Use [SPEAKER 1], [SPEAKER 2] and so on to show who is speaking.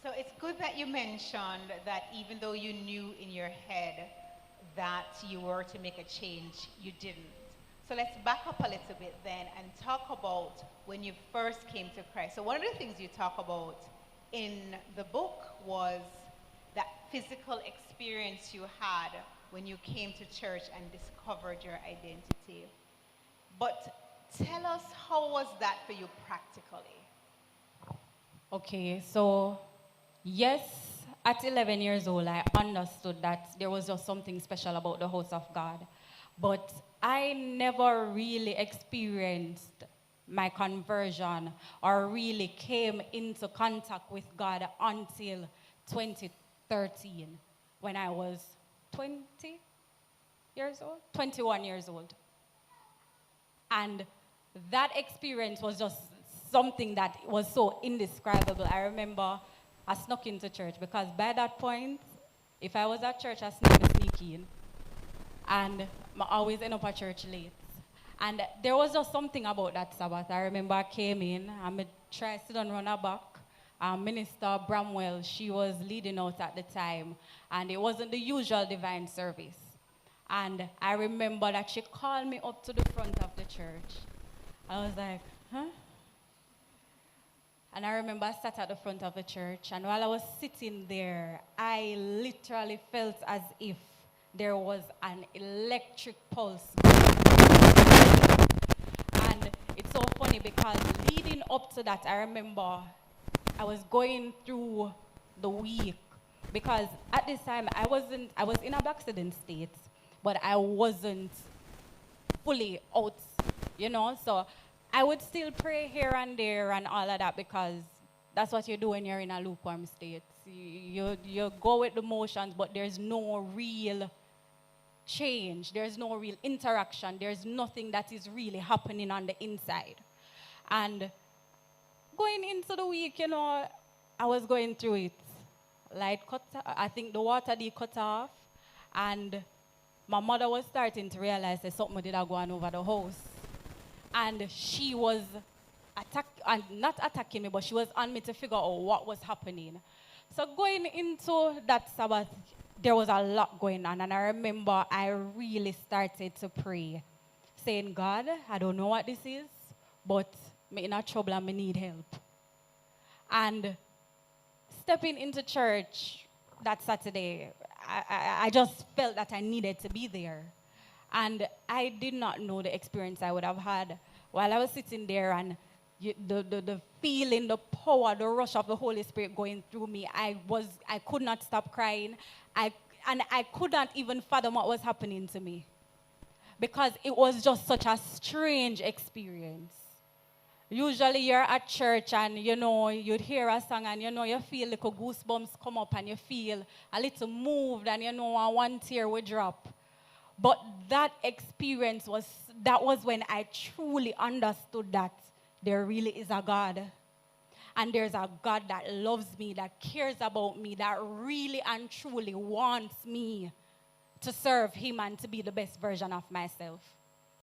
[SPEAKER 1] So it's good that you mentioned that even though you knew in your head that you were to make a change, you didn't. So let's back up a little bit then and talk about when you first came to Christ. So one of the things you talk about in the book was that physical experience you had when you came to church and discovered your identity. But tell us, how was that for you practically?
[SPEAKER 2] Okay, so yes, at 11 years old, I understood that there was just something special about the house of God. But I never really experienced my conversion or really came into contact with God until 2013 when I was 20 years old, 21 years old. And that experience was just something that was so indescribable. I remember I snuck into church because by that point, if I was at church, I sneak in. And I always end up at church late. And there was just something about that Sabbath. I remember I came in, I tried to sit and run her back. Minister Bramwell, she was leading out at the time, and it wasn't the usual divine service. And I remember that she called me up to the front of the church. I was like, huh? And I remember I sat at the front of the church, and while I was sitting there, I literally felt as if there was an electric pulse. And it's so funny because leading up to that, I remember I was going through the week because at this time I was in a backslidden state, but I wasn't fully out, so I would still pray here and there and all of that because that's what you do when you're in a lukewarm state. You go with the motions, but there's no real change. There's no real interaction. There's nothing that is really happening on the inside. And going into the week, I was going through it. Light cut, I think the water did cut off, and my mother was starting to realize that something did go on over the house. And she was not attacking me, but she was on me to figure out what was happening. So going into that Sabbath, there was a lot going on. And I remember I really started to pray, saying, God, I don't know what this is, but I'm in a trouble and I need help. And stepping into church that Saturday, I just felt that I needed to be there. And I did not know the experience I would have had while I was sitting there and the feeling, the power, the rush of the Holy Spirit going through me. I could not stop crying. I could not even fathom what was happening to me because it was just such a strange experience. Usually you're at church and, you'd hear a song and, you feel little goosebumps come up and you feel a little moved and, one tear would drop. But that experience was when I truly understood that there really is a God. And there's a God that loves me, that cares about me, that really and truly wants me to serve him and to be the best version of myself.